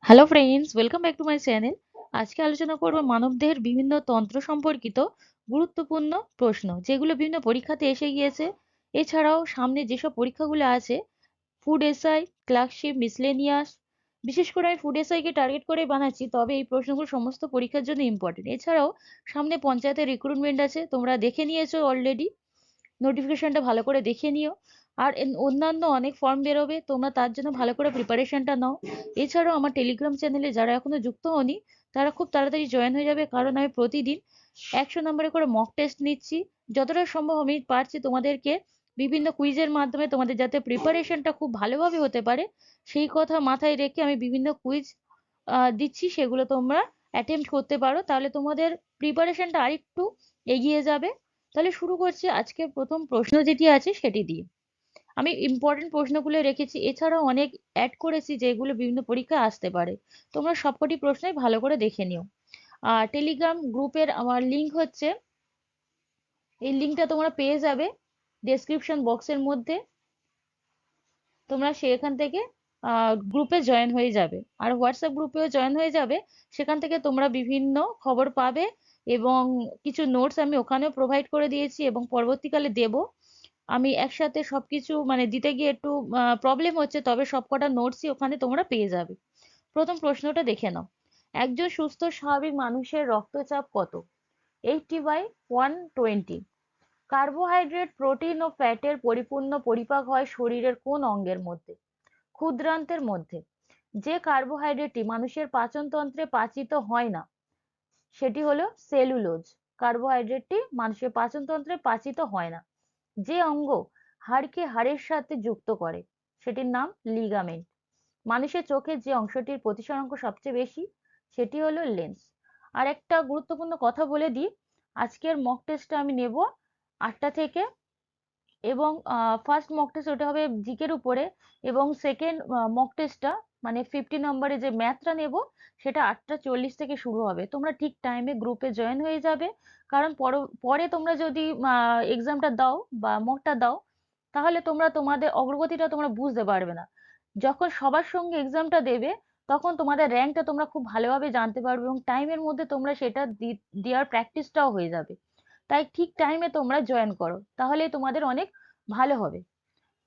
Hello friends, welcome back to my channel. আজকে আলোচনা করব মানবদেহের বিভিন্ন তন্ত্র সম্পর্কিত গুরুত্বপূর্ণ প্রশ্ন, যেগুলো বিভিন্ন পরীক্ষাতে এসে গিয়েছে। এছাড়াও সামনে যেসব পরীক্ষাগুলো আছে, ফুড এসআই, ক্লার্কশিপ, মিসলেনিয়াস, বিশেষ করে আমি ফুড এসআই কে টার্গেট করে বানাচ্ছি, তবে এই প্রশ্নগুলো সমস্ত পরীক্ষার জন্য ইম্পর্টেন্ট। এছাড়াও সামনে পঞ্চায়েতের রিক্রুটমেন্ট আছে, তোমরা দেখে নিয়েছো অলরেডি, নোটিফিকেশনটা ভালো করে দেখে নিও। আর অন্যান্য অনেক ফর্ম বেরোবে, তোমরা তার জন্য ভালো করে প্রিপারেশনটা নাও। এছাড়াও আমার টেলিগ্রাম চ্যানেলে যারা এখনো যুক্ত হওনি, তারা খুব তাড়াতাড়ি জয়েন হয়ে যাবে, কারণ আমি প্রতিদিন 100 নম্বরে করে মক টেস্ট নিচ্ছি। যতটা সম্ভব আমি পারছি তোমাদেরকে বিভিন্ন কুইজের মাধ্যমে তোমাদের যাতে প্রিপারেশনটা খুব ভালোভাবে হতে পারে, সেই কথা মাথায় রেখে আমি বিভিন্ন কুইজ দিচ্ছি। সেগুলো তোমরা অ্যাটেম্প্ট করতে পারো, তাহলে তোমাদের প্রিপারেশনটা আরেকটু এগিয়ে যাবে। তাহলে শুরু করছি আজকে প্রথম প্রশ্ন যেটি আছে সেটি দিয়ে। আমি ইম্পর্টেন্ট প্রশ্নগুলো রেখেছি, এছাড়াও অনেক অ্যাড করেছি যেগুলো বিভিন্ন পরীক্ষায় আসতে পারে। তোমরা সবকটি প্রশ্নই ভালো করে দেখে নিও। আর টেলিগ্রাম গ্রুপের আমার লিঙ্ক হচ্ছে, এই লিঙ্কটা তোমরা পেয়ে যাবে ডেসক্রিপশন বক্সের মধ্যে। তোমরা সেখান থেকে গ্রুপে জয়েন হয়ে যাবে, আর হোয়াটসঅ্যাপ গ্রুপেও জয়েন হয়ে যাবে। সেখান থেকে তোমরা বিভিন্ন খবর পাবে, এবং কিছু নোটস আমি ওখানেও প্রোভাইড করে দিয়েছি এবং পরবর্তীকালে দেব। আমি একসাথে সবকিছু মানে দিতে গিয়ে একটু প্রবলেম হচ্ছে, তবে সবকটা নোটসই ওখানে তোমরা পেয়ে যাবে। প্রথম প্রশ্নটা দেখে নাও। একজন সুস্থ স্বাভাবিক মানুষের রক্তচাপ কত? 80/120। কার্বোহাইড্রেট, প্রোটিন ও ফ্যাটের পরিপূর্ণ পরিপাক হয় শরীরের কোন অঙ্গের মধ্যে? ক্ষুদ্রান্তের মধ্যে। যে কার্বোহাইড্রেটটি মানুষের পাচনতন্ত্রে পাচিত হয় না, সেটি হলো সেলুলোজ। কার্বোহাইড্রেটটি মানুষের পাচনতন্ত্রে পাচিত হয় না। যে অঙ্গ হাড়কে হাড়ের সাথে যুক্ত করে, সেটির নাম লিগামেন্ট। মানুষের চোখের যে অংশটির প্রতিসরাঙ্ক সবচেয়ে বেশি, সেটি হলো লেন্স। আর একটা গুরুত্বপূর্ণ কথা বলে দিই, আজকের মক টেস্টটা আমি নেব 8টা থেকে, এবং ফার্স্ট মক টেস্ট ওটা হবে জিকের উপরে, এবং সেকেন্ড মক টেস্টটা মানে 50 নম্বরে যে ম্যাথটা নেব, সেটা 8টা 40 থেকে শুরু হবে। তোমরা ঠিক টাইমে গ্রুপে জয়েন হয়ে যাবে, কারণ পরে তোমরা যদি এক্সামটা দাও বা মকটা দাও, তাহলে তোমরা তোমাদের অগ্রগতিটা তোমরা বুঝতে পারবে না। যখন সবার সঙ্গে এক্সামটা দেবে, তখন তোমাদের র্যাঙ্কটা তোমরা খুব ভালোভাবে জানতে পারবে, এবং টাইমের মধ্যে তোমরা সেটা দেওয়ার প্র্যাকটিসটাও হয়ে যাবে। তাই ঠিক টাইমে তোমরা জয়েন করো, তাহলে তোমাদের অনেক ভালো হবে।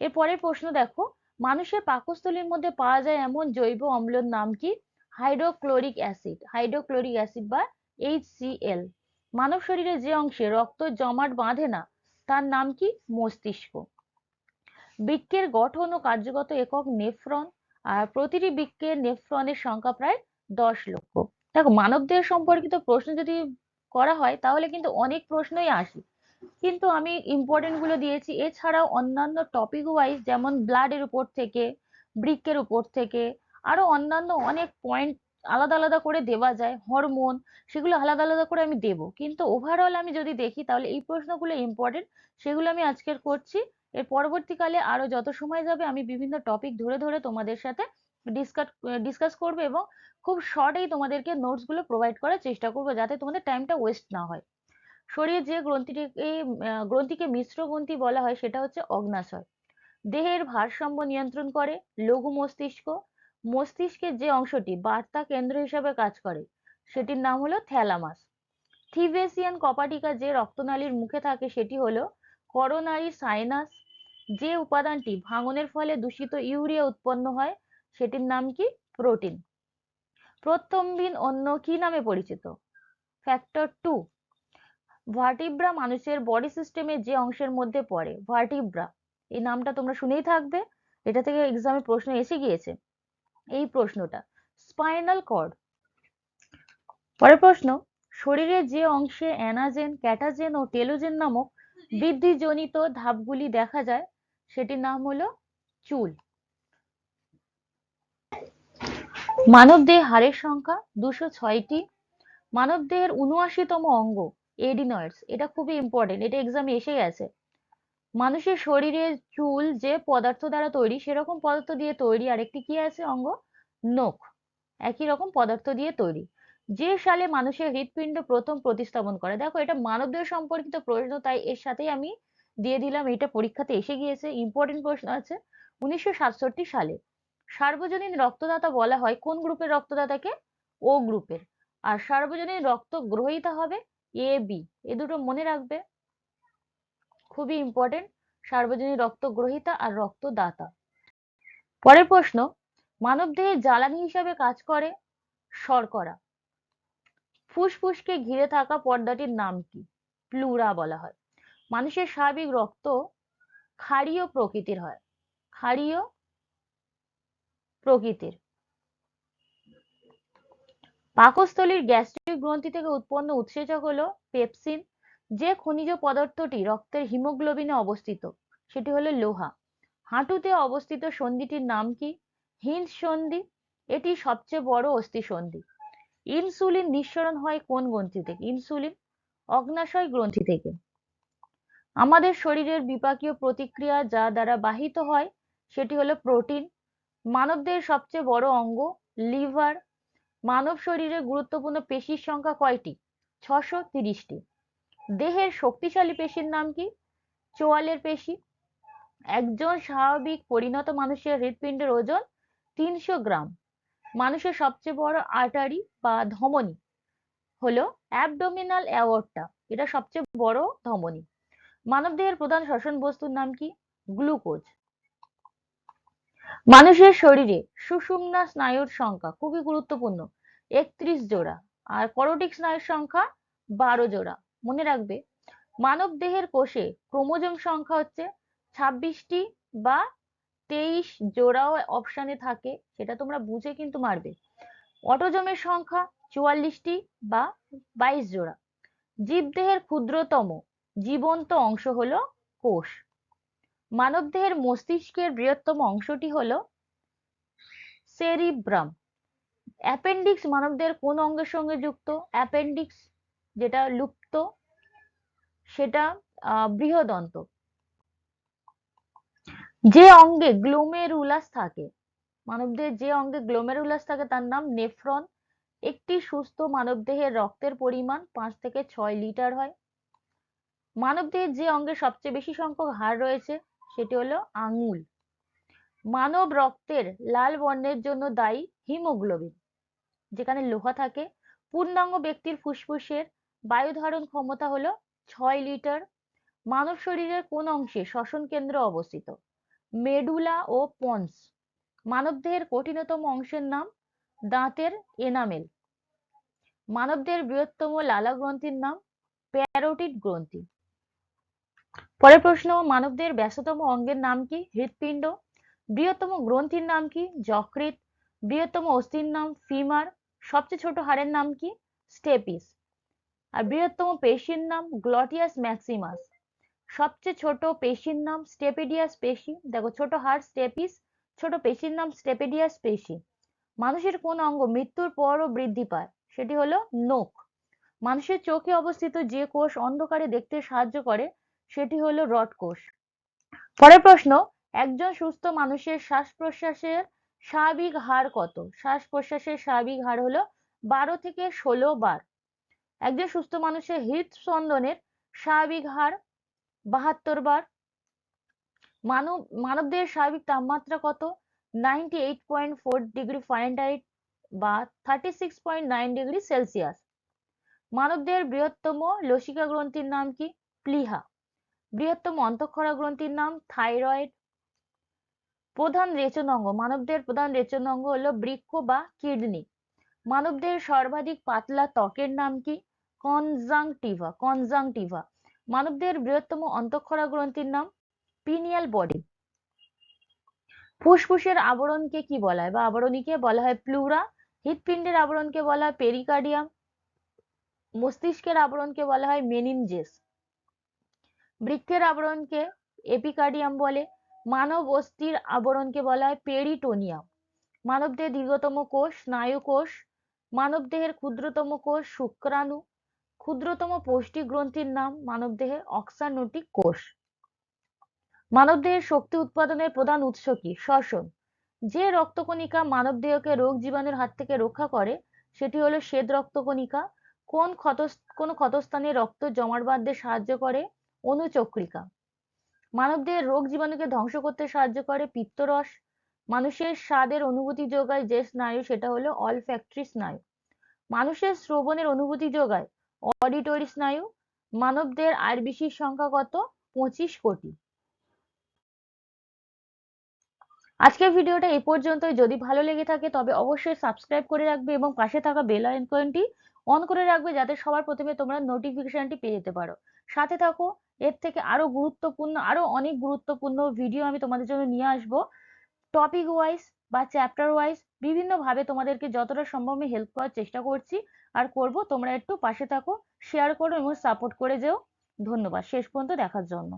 এর পরের প্রশ্ন দেখো, মানুষের পাকস্থলীর মধ্যে পাওয়া যায় এমন জৈব অম্লের নাম কি? Hydrochloric acid. হাইড্রোক্লোরিক অ্যাসিড বা HCl। মানব শরীরে যে অংশে রক্ত জমাট বাঁধে না, তার নাম কি? মস্তিষ্ক। বৃক্কের গঠন ও কার্যগত একক নেফ্রন। আর প্রতিটি বৃক্কের নেফ্রনের সংখ্যা প্রায় 10 লক্ষ। দেখো, মানবদেহ সম্পর্কিত প্রশ্ন যদি করা হয়, তাহলে কিন্তু অনেক প্রশ্নই আসে, কিন্তু আমি ইম্পর্টেন্ট গুলো দিয়েছি। এছাড়াও অন্যান্য টপিক ওয়াইজ, যেমন ব্লাডের উপর থেকে, বৃক্কের উপর থেকে, আরো অন্যান্য অনেক পয়েন্ট আলাদা আলাদা করে দেওয়া যায়, হরমোন, সেগুলো আলাদা আলাদা করে আমি দেব। কিন্তু ওভারঅল আমি যদি দেখি, তাহলে এই প্রশ্নগুলো ইম্পর্টেন্ট, সেগুলো আমি আজকের করছি। এর পরবর্তীকালে আরো যত সময় যাবে, আমি বিভিন্ন টপিক ধরে ধরে তোমাদের সাথে ডিসকাস ডিসকাস করবো, এবং খুব শর্টেই তোমাদেরকে নোটস গুলো প্রোভাইড করার চেষ্টা করবো, যাতে তোমাদের টাইমটা ওয়েস্ট না হয়। শরীরে যে গ্রন্থিকে মিশ্র গ্রন্থি বলা হয়, সেটা হচ্ছে অগ্ন্যাশয়। দেহের ভারসাম্য নিয়ন্ত্রণ করে লঘু মস্তিষ্ক। মস্তিষ্কের যে অংশটি বার্তা কেন্দ্র হিসাবে কাজ করে, সেটির নাম হলো থ্যালামাস। থিবেসিয়ান কপাটিকা যে রক্তনালীর মুখে থাকে, সেটি হলো করোনারি সাইনাস। যে উপাদানটি ভাঙনের ফলে দূষিত ইউরিয়া উৎপন্ন হয়, সেটির নাম কি? প্রোটিন। প্রত্যম্বিন অন্য কি নামে পরিচিত? ফ্যাক্টর 2। ভার্টিব্রা মানুষের বডি সিস্টেমের যে অংশের মধ্যে পড়ে, ভার্টিব্রা, এই নামটা তোমরা শুনেই থাকবে, এটা থেকে এক্সামে প্রশ্ন এসে গিয়েছে এই প্রশ্নটা। Spinal cord. পরের প্রশ্ন, শরীরের যে অংশে অ্যানাজেন, ক্যাটাজেন ও টেলোজেন নামক বৃদ্ধিজনিত ধাপগুলি দেখা যায়, সেটির নাম হলো চুল। মানবদেহে হাড়ের সংখ্যা 206টি। মানবদেহের 79তম অঙ্গ এডিনয়েডস। এটা খুবই ইম্পর্টেন্ট, এটা এক্সামে এসে গেছে। মানুষের শরীরে চুল যে পদার্থ দ্বারা তৈরি, সেরকম পদার্থ দিয়ে তৈরি আরেকটি কি আছে অঙ্গ? নখ। একই রকম পদার্থ দিয়ে তৈরি। যে সালে মানুষের হৃৎপিণ্ড প্রথম প্রতিস্থাপন করে, দেখো এটা মানবদেহ সম্পর্কিত প্রশ্ন, তাই এর সাথেই আমি দিয়ে দিলাম, এটা পরীক্ষাতে এসে গিয়েছে, ইম্পর্টেন্ট প্রশ্ন আছে। 1967 সালে। সার্বজনীন রক্তদাতা বলা হয় কোন গ্রুপের রক্তদাতাকে? ও গ্রুপের। আর সার্বজনীন রক্ত গ্রহীতা হবে এ বি। এ দুটো মনে রাখবে, খুবই ইম্পর্টেন্ট, সার্বজনীন রক্ত গ্রহীতা আর রক্তদাতা। পরের প্রশ্ন, মানবদেহে জ্বালানি হিসাবে কাজ করে শর্করা। ফুসফুসকে ঘিরে থাকা পর্দাটির নাম কি? প্লুরা বলা হয়। মানুষের স্বাভাবিক রক্ত ক্ষারীয় প্রকৃতির হয়, ক্ষারীয় প্রকৃতির। পাকস্থলীর গ্যাস্ট্রিক গ্রন্থি থেকে উৎপন্ন উৎসেচক হলো পেপসিন। যে খনিজ পদার্থটি রক্তের হিমোগ্লোবিনে অবস্থিত সেটি হলো লোহা। হাঁটুতে অবস্থিত সন্ধিটির নাম কি? হিন্স সন্ধি। এটি সবচেয়ে বড় অস্থিসন্ধি। ইনসুলিন নিঃসরণ হয় কোন গ্রন্থি থেকে? ইনসুলিন অগ্ন্যাশয় গ্রন্থি থেকে। আমাদের শরীরের বিপাকীয় প্রতিক্রিয়া যা দ্বারা বাহিত হয় সেটি হলো প্রোটিন। মানবদেহের সবচেয়ে বড় অঙ্গ লিভার। মানব শরীরে গুরুত্বপূর্ণ পেশির সংখ্যা কয়টি? 630টি। দেহের শক্তিশালী পেশির নাম কি? চোয়ালের পেশি। একজন স্বাভাবিক পরিণত মানুষের হৃৎপিণ্ডের ওজন 300 গ্রাম। মানুষের সবচেয়ে বড় আর্টারি বা ধমনী হলো অ্যাবডোমিনাল অ্যাওর্টা, এটা সবচেয়ে বড় ধমনী। মানবদেহের প্রধান শ্বসন বস্তুর নাম কি? গ্লুকোজ। মানুষের শরীরে সুষুম্না স্নায়ুর সংখ্যা খুবই গুরুত্বপূর্ণ, 31 জোড়া। আর করোটিক স্নায়ুর সংখ্যা 12 জোড়া, মনে রাখবে। মানব দেহের কোষে ক্রোমোজোম সংখ্যা হচ্ছে 26টি বা 23 জোড়াও অপশানে থাকে, সেটা তোমরা বুঝে কিন্তু মারবে। অটোজোমের সংখ্যা 44টি বা 22 জোড়া। জীবদেহের ক্ষুদ্রতম জীবন্ত অংশ হলো কোষ। মানবদেহের মস্তিষ্কের বৃহত্তম অংশটি হলো সেরিব্রাম। অ্যাপেন্ডিক্স মানবদেহের কোন অঙ্গের সঙ্গে যুক্ত? অ্যাপেন্ডিক্স যেটা লুপ্ত সেটা বৃহদন্ত। যে অঙ্গে গ্লোমেরুলাস থাকে, মানবদেহের যে অঙ্গে গ্লোমেরুলাস থাকে তার নাম নেফ্রন। একটি সুস্থ মানবদেহের রক্তের পরিমাণ 5 থেকে 6 লিটার হয়। মানবদেহের যে অঙ্গে সবচেয়ে বেশি সংখ্যক হাড় রয়েছে সেটি হলো আঙুল। মানব রক্তের লাল বর্ণের জন্য দায়ী হিমোগ্লোবিন, যেখানে লোহা থাকে। পূর্ণাঙ্গ ব্যক্তির ফুসফুসের বায়ু ধারণ ক্ষমতা হলো 6 লিটার। মানব শরীরের কোন অংশে শ্বসন কেন্দ্র অবস্থিত? মেডুলা ও পন্স। মানবদেহের কঠিনতম অংশের নাম দাঁতের এনামেল। মানবদেহের বৃহত্তম লালা গ্রন্থির নাম প্যারোটিড গ্রন্থি। পরের প্রশ্ন, মানবদেহের ব্যস্ততম অঙ্গের নাম কি? হৃৎপিণ্ড। বৃহত্তম গ্রন্থির নাম কি? যকৃৎ। বৃহত্তম অস্থির নাম ফিমার। সবচেয়ে ছোট হাড়ের নাম কি? স্টেপিস। আর বৃহত্তম পেশির নাম গ্লটিয়াস ম্যাক্সিমাস। সবচেয়ে ছোট পেশির নাম স্টেপেডিয়াস পেশি। দেখো, ছোট হাড় স্টেপিস, ছোট পেশির নাম স্টেপেডিয়াস পেশি। মানুষের কোন অঙ্গ মৃত্যুর পরও বৃদ্ধি পায়? সেটি হলো নোখ। মানুষের চোখে অবস্থিত যে কোষ অন্ধকারে দেখতে সাহায্য করে সেটি হলো রড কোষ। পরের প্রশ্ন, একজন সুস্থ মানুষের শ্বাস প্রশ্বাসের স্বাভাবিক হার কত? শ্বাস প্রশ্বাসের স্বাভাবিক হার হলো 12 থেকে 16 বার। একজন সুস্থ মানুষের হৃদস্পন্দনের স্বাভাবিক হার 72 বার। মানবদেহের স্বাভাবিক তাপমাত্রা কত? 98.4 ডিগ্রি ফারেনহাইট বা 36.9 ডিগ্রি সেলসিয়াস। মানবদেহের বৃহত্তম লসিকা গ্রন্থির নাম কি? প্লীহা। বৃহত্তম অন্তঃক্ষরা গ্রন্থির নাম থাইরয়েড। প্রধান রেচন অঙ্গ, মানবদেহের প্রধান রেচন অঙ্গ হলো বৃক্ক বা কিডনি। মানবদেহের সর্বাধিক পাতলা ত্বকের নাম কি? Conjunctiva, conjunctiva. মানবদেহের বৃহত্তম অন্তঃক্ষরা গ্রন্থির নাম পিনিয়াল বডি। ফুসফুসের আবরণকে কি বলা হয় বা আবরণীকে বলা হয় প্লুরা। হৃৎপিণ্ডের আবরণকে বলা হয় পেরিকার্ডিয়াম। মস্তিষ্কের আবরণকে বলা হয় মেনিনজেস। বৃক্কের আবরণকে এপিকার্ডিয়াম বলে। মানব অস্থির আবরণকে বলা হয় পেরিটোনিয়াম। মানবদেহের দীর্ঘতম কোষ স্নায়ু কোষ। মানবদেহের ক্ষুদ্রতম কোষ শুক্রাণু। ক্ষুদ্রতম পৌষ্টিক গ্রন্থির নাম মানবদেহের অক্সানোটিক কোষ। মানবদেহের শক্তি উৎপাদনের প্রধান উৎস কি? শ্বসন। যে রক্তকণিকা মানবদেহকে রোগ জীবাণুর হাত থেকে রক্ষা করে সেটি হলো শ্বেত রক্তকণিকা। কোন ক্ষতস্থানে রক্ত জমাট বাঁধতে সাহায্য করে? অনুচক্রিকা। মানবদেহের রোগ জীবাণুকে ধ্বংস করতে সাহায্য করে পিত্তরস। মানুষের স্বাদের অনুভূতি যোগায় যে স্নায়ু সেটা হলো অলফ্যাক্টরি স্নায়ু। মানুষের শ্রবণের অনুভূতি যোগায় অডিটরি স্নায়ু। মানবদের আরবিসির সংখ্যা কত? 25 কোটি। আজকের ভিডিওটা এই পর্যন্তই। যদি ভালো লেগে থাকে তবে অবশ্যই সাবস্ক্রাইব করে রাখবে এবং পাশে থাকা বেল আইকনটি অন করে রাখবে, যাতে সবার প্রথমে তোমরা নোটিফিকেশনটি পেয়ে যেতে পারো। সাথে থাকো, এর থেকে আরো অনেক গুরুত্বপূর্ণ ভিডিও আমি তোমাদের জন্য নিয়ে আসবো। টপিক ওয়াইজ বা চ্যাপ্টার ওয়াইজ বিভিন্নভাবে তোমাদেরকে যতটা সম্ভব আমি হেল্প করার চেষ্টা করছি আর করব। তোমরা একটু পাশে থাকো, শেয়ার করো এবং সাপোর্ট করে যেও। ধন্যবাদ শেষ পর্যন্ত দেখার জন্য।